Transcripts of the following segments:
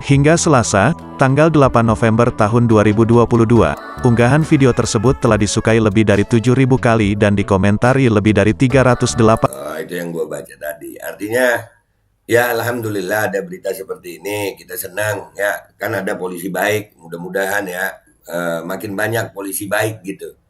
Hingga Selasa, tanggal 8 November tahun 2022, unggahan video tersebut telah disukai lebih dari 7.000 kali dan dikomentari lebih dari 308. Itu yang gue baca tadi. Artinya, ya alhamdulillah ada berita seperti ini, kita senang ya. Kan ada polisi baik, mudah-mudahan ya makin banyak polisi baik gitu.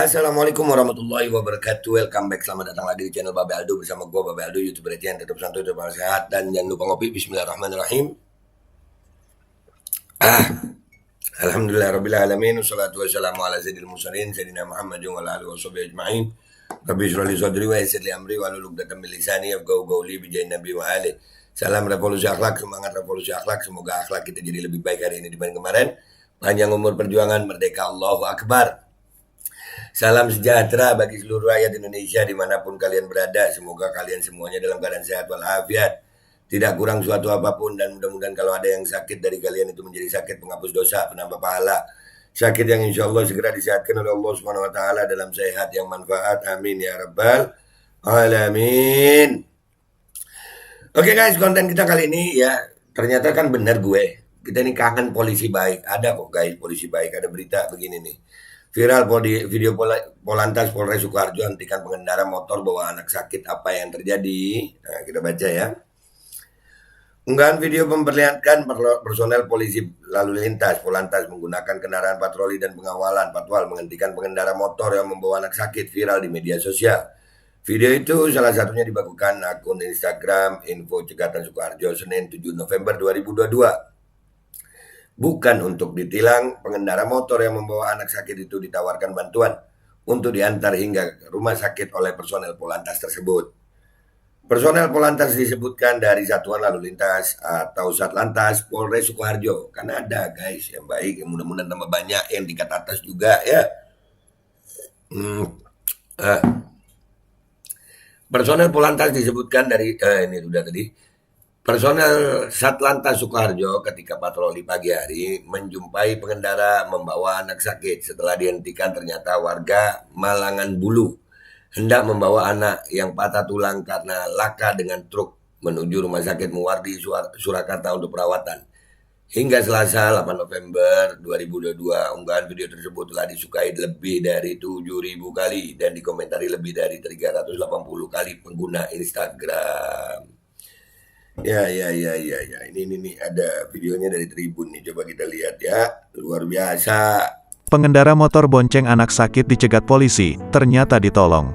Assalamualaikum warahmatullahi wabarakatuh. Welcome back, selamat datang lagi di channel Babe Aldo bersama gue Babe Aldo, YouTuber yang tetap santuy, tetap sehat, dan jangan lupa ngopi. Bismillahirrahmanirrahim. Alhamdulillah rabbil alamin, wassalatu wassalamu ala sayyidil mursalin sayyidina Muhammadin wa ala alihi washabihi ajma'in. Rabbi shrah li sadri wa yassir li amri wa hlul 'uqdatam min lisani yafqahu qawli bi jahin nabi wa ali. Salam revolusi akhlak, semangat revolusi akhlak. Semoga akhlak kita jadi lebih baik hari ini dibanding kemarin. Panjang umur perjuangan, merdeka, Allahu Akbar. Salam sejahtera bagi seluruh rakyat Indonesia dimanapun kalian berada. Semoga kalian semuanya dalam keadaan sehat walafiat, tidak kurang suatu apapun, dan mudah-mudahan kalau ada yang sakit dari kalian itu menjadi sakit penghapus dosa, penambah pahala, sakit yang insya Allah segera disehatkan oleh Allah Subhanahu Wa Taala dalam sehat yang manfaat. Amin ya rabbal alamin. Oke guys, konten kita kali ini ya ternyata kan benar kita ini kangen polisi baik. Ada kok guys polisi baik. Ada berita begini nih. Viral video Polantas Polres Sukoharjo hentikan pengendara motor bawa anak sakit. Apa yang terjadi? Nah, kita baca ya. Unggahan video memperlihatkan personel polisi lalu lintas Polantas menggunakan kendaraan patroli dan pengawalan patwal menghentikan pengendara motor yang membawa anak sakit, viral di media sosial. Video itu salah satunya dibagikan akun Instagram Info Cegatan Sukoharjo Senin 7 November 2022. Bukan untuk ditilang, pengendara motor yang membawa anak sakit itu ditawarkan bantuan untuk diantar hingga rumah sakit oleh personel Polantas tersebut. Personel Polantas disebutkan dari Satuan Lalu Lintas atau Satlantas Polres Sukoharjo. Karena ada guys yang baik, yang mudah-mudahan tambah banyak yang tingkat atas juga ya. Personel Polantas disebutkan dari ini sudah tadi. Personel Satlantas Sukoharjo ketika patroli pagi hari menjumpai pengendara membawa anak sakit. Setelah dihentikan ternyata warga Malangan Bulu hendak membawa anak yang patah tulang karena laka dengan truk menuju Rumah Sakit Muwardi Surakarta untuk perawatan. Hingga Selasa 8 November 2022, unggahan video tersebut telah disukai lebih dari 7.000 kali dan dikomentari lebih dari 380 kali pengguna Instagram. Ya. Ini ada videonya dari Tribun nih. Coba kita lihat ya. Luar biasa. Pengendara motor bonceng anak sakit dicegat polisi, ternyata ditolong.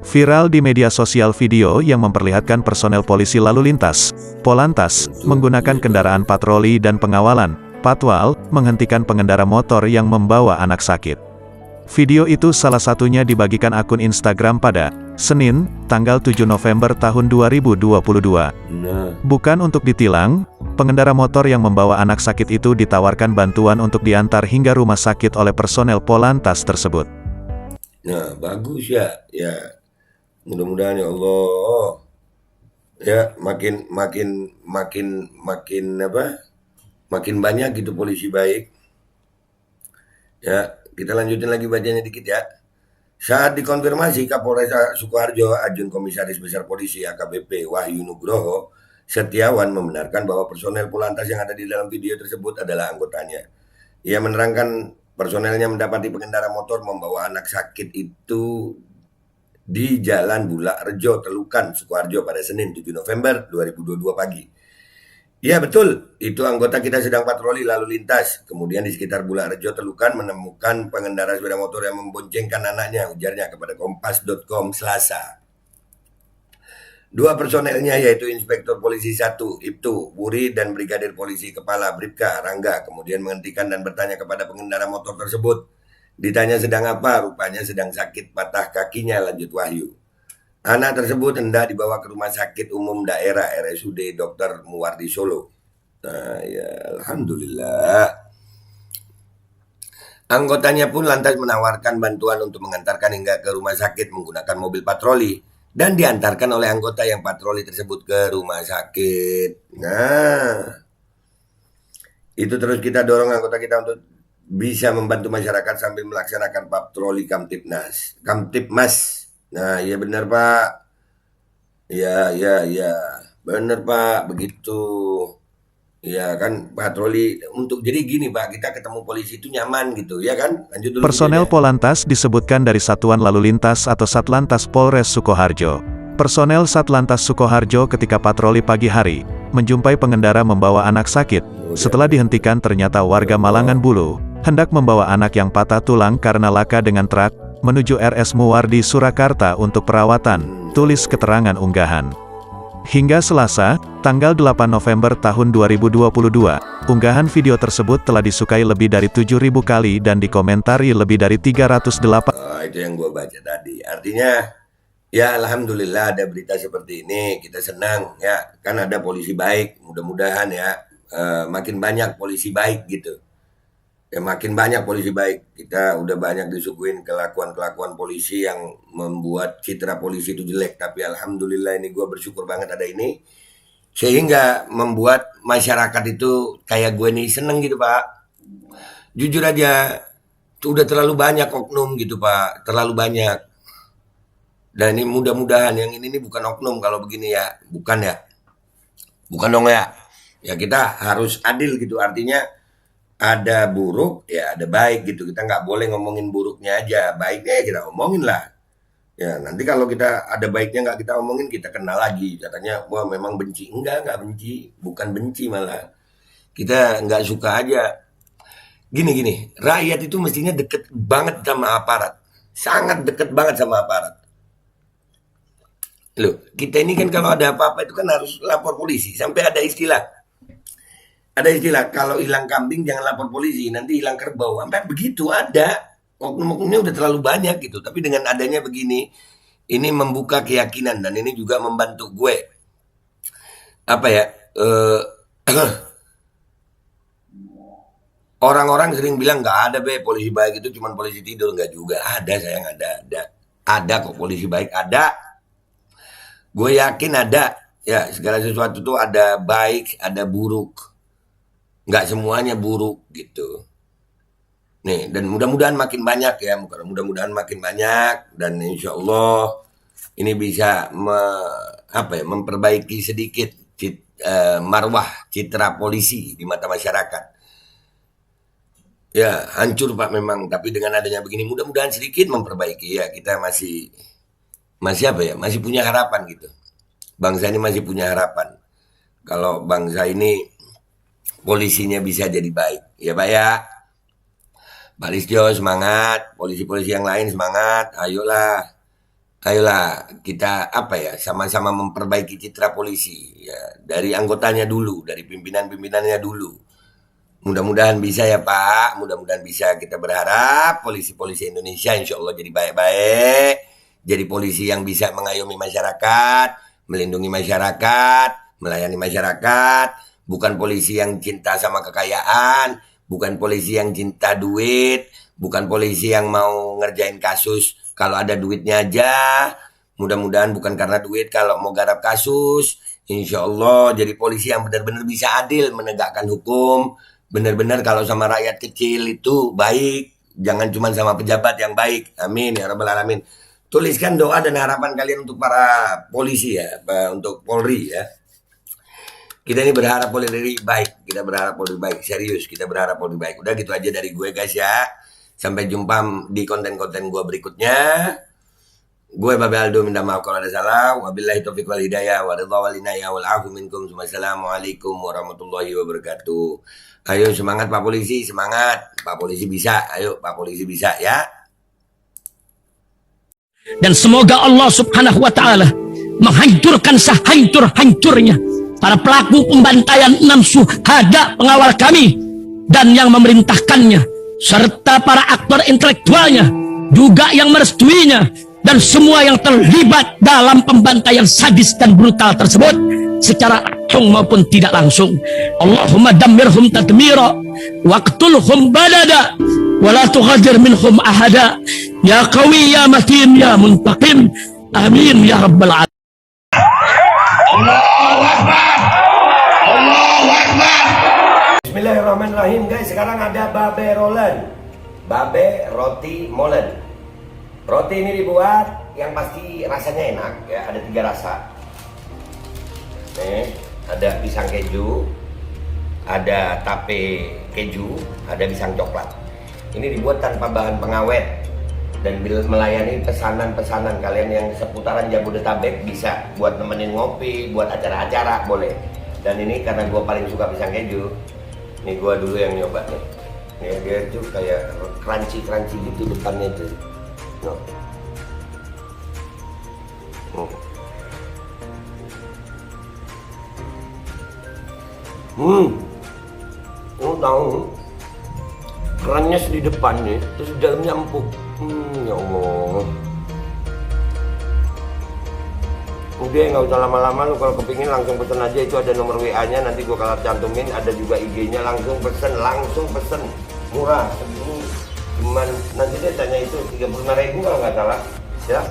Viral di media sosial video yang memperlihatkan personel polisi lalu lintas Polantas menggunakan kendaraan patroli dan pengawalan patwal menghentikan pengendara motor yang membawa anak sakit. Video itu salah satunya dibagikan akun Instagram pada Senin, tanggal 7 November tahun 2022. Bukan untuk ditilang, pengendara motor yang membawa anak sakit itu ditawarkan bantuan untuk diantar hingga rumah sakit oleh personel Polantas tersebut. Nah, bagus ya. Ya, mudah-mudahan ya Allah. Ya, makin banyak gitu polisi baik. Ya, kita lanjutin lagi bacanya dikit ya. Saat dikonfirmasi Kapolres Sukoharjo, Ajun Komisaris Besar Polisi AKBP Wahyu Nugroho Setiawan membenarkan bahwa personel Polantas yang ada di dalam video tersebut adalah anggotanya. Ia menerangkan personelnya mendapati pengendara motor membawa anak sakit itu di Jalan Bulak Rejo, Telukan, Sukoharjo pada Senin 7 November 2022 pagi. Ya betul, itu anggota kita sedang patroli lalu lintas. Kemudian di sekitar Bulak Rejo Telukan menemukan pengendara sepeda motor yang memboncengkan anaknya, ujarnya kepada Kompas.com Selasa. Dua personelnya yaitu Inspektur Polisi 1 Ibtu Wuri dan Brigadir Polisi Kepala Bribka Rangga kemudian menghentikan dan bertanya kepada pengendara motor tersebut. Ditanya sedang apa, rupanya sedang sakit patah kakinya, lanjut Wahyu. Anak tersebut hendak dibawa ke Rumah Sakit Umum Daerah RSUD Dr. Muwardi Solo. Nah, ya Alhamdulillah. Anggotanya pun lantas menawarkan bantuan untuk mengantarkan hingga ke rumah sakit menggunakan mobil patroli dan diantarkan oleh anggota yang patroli tersebut ke rumah sakit. Nah, itu terus kita dorong anggota kita untuk bisa membantu masyarakat sambil melaksanakan patroli Kamtipmas. Nah, iya benar Pak. Ya, benar Pak, begitu. Ya kan patroli untuk jadi gini Pak, kita ketemu polisi itu nyaman gitu ya kan. Lanjut dulu Personel videonya. Polantas disebutkan dari Satuan Lalu Lintas atau Satlantas Polres Sukoharjo. Personel Satlantas Sukoharjo ketika patroli pagi hari, menjumpai pengendara membawa anak sakit. Setelah dihentikan ternyata warga Malangan Bulu, hendak membawa anak yang patah tulang karena laka dengan truk, menuju RS Muwardi Surakarta untuk perawatan, tulis keterangan unggahan. Hingga Selasa, tanggal 8 November tahun 2022, unggahan video tersebut telah disukai lebih dari 7.000 kali dan dikomentari lebih dari 308. Oh, itu yang gue baca tadi. Artinya, ya Alhamdulillah ada berita seperti ini. Kita senang ya, kan ada polisi baik. Mudah-mudahan ya, makin banyak polisi baik gitu. Ya makin banyak polisi baik. Kita udah banyak disuguhin kelakuan-kelakuan polisi yang membuat citra polisi itu jelek. Tapi Alhamdulillah ini gue bersyukur banget ada ini. Sehingga membuat masyarakat itu kayak gue nih seneng gitu Pak. Jujur aja, udah terlalu banyak oknum gitu Pak. Terlalu banyak. Dan ini mudah-mudahan yang ini bukan oknum kalau begini ya. Bukan ya. Bukan dong ya. Ya kita harus adil gitu. Artinya ada buruk ya ada baik gitu, kita nggak boleh ngomongin buruknya aja, baiknya kita omongin lah ya. Nanti kalau kita ada baiknya nggak kita omongin, kita kenal lagi katanya wah memang benci. Nggak benci, bukan benci, malah kita nggak suka aja. Gini rakyat itu mestinya deket banget sama aparat, sangat deket banget sama aparat. Loh kita ini kan kalau ada apa-apa itu kan harus lapor polisi, sampai ada istilah kalau hilang kambing jangan lapor polisi, nanti hilang kerbau. Sampai begitu ada. Oknum-oknumnya udah terlalu banyak gitu. Tapi dengan adanya begini, ini membuka keyakinan dan ini juga membantu gue. Apa ya? Orang-orang sering bilang nggak ada polisi baik itu cuma polisi tidur, nggak juga. Ada sayang, ada kok polisi baik, ada. Gue yakin ada. Ya segala sesuatu tuh ada baik, ada buruk. Nggak semuanya buruk gitu. Nih, dan mudah-mudahan makin banyak ya, mudah-mudahan makin banyak dan insya Allah ini bisa memperbaiki sedikit marwah citra polisi di mata masyarakat. Ya hancur Pak memang, tapi dengan adanya begini mudah-mudahan sedikit memperbaiki ya. Kita masih masih punya harapan gitu. Bangsa ini masih punya harapan. Kalau bangsa ini polisinya bisa jadi baik, ya Pak ya. Pak Listio semangat, polisi-polisi yang lain semangat, ayolah kita sama-sama memperbaiki citra polisi ya, dari anggotanya dulu, dari pimpinan-pimpinannya dulu. Mudah-mudahan bisa ya Pak, mudah-mudahan bisa. Kita berharap polisi-polisi Indonesia insya Allah jadi baik-baik, jadi polisi yang bisa mengayomi masyarakat, melindungi masyarakat, melayani masyarakat. Bukan polisi yang cinta sama kekayaan, bukan polisi yang cinta duit, bukan polisi yang mau ngerjain kasus kalau ada duitnya aja. Mudah-mudahan bukan karena duit kalau mau garap kasus. Insya Allah jadi polisi yang benar-benar bisa adil menegakkan hukum. Benar-benar kalau sama rakyat kecil itu baik. Jangan cuma sama pejabat yang baik. Amin ya rabbal alamin. Tuliskan doa dan harapan kalian untuk para polisi ya, untuk Polri ya. Kita ini berharap Polri baik, serius kita berharap Polri baik. Udah gitu aja dari gue guys ya. Sampai jumpa di konten-konten gue berikutnya. Gue Babe Aldo minta maaf kalau ada salah. Wabillahi taufiq wal hidayah wa ridha wal inayah wal afu minkum. Assalamualaikum warahmatullahi wabarakatuh. Ayo semangat Pak Polisi, semangat. Pak Polisi bisa, ayo Pak Polisi bisa ya. Dan semoga Allah subhanahu wa ta'ala menghancurkan sehancur-hancurnya para pelaku pembantaian 6 syuhada pengawal kami dan yang memerintahkannya, serta para aktor intelektualnya juga yang merestuinya, dan semua yang terlibat dalam pembantaian sadis dan brutal tersebut secara langsung maupun tidak langsung. Allahumma dammirhum tadmira waqtulhum balada wala tughadir minhum ahada ya qawi ya matin ya muntaqim amin ya rabbal alamin. Allahu Akbar. Allahu Akbar. Bismillahirrahmanirrahim guys, sekarang ada babe rolen. Babe roti molen. Roti ini dibuat yang pasti rasanya enak ya, ada 3 rasa. Nih, ada pisang keju, ada tape keju, ada pisang coklat. Ini dibuat tanpa bahan pengawet dan melayani pesanan-pesanan kalian yang seputaran Jabodetabek, bisa buat nemenin ngopi, buat acara-acara boleh. Dan ini karena gue paling suka pisang keju, nih gue dulu yang nyoba nih. Ya, dia tuh kayak crunchy gitu depannya tuh. No. Lu tahu kerannya di depannya, terus di dalamnya empuk. Ya Allah. Udah nggak usah lama-lama, lu kalau kepingin langsung pesen aja, itu ada nomor WA-nya, nanti gua kalau cantumin, ada juga IG-nya, langsung pesen, murah. Cuman nanti dia tanya itu 35.000 kalau nggak salah, ya.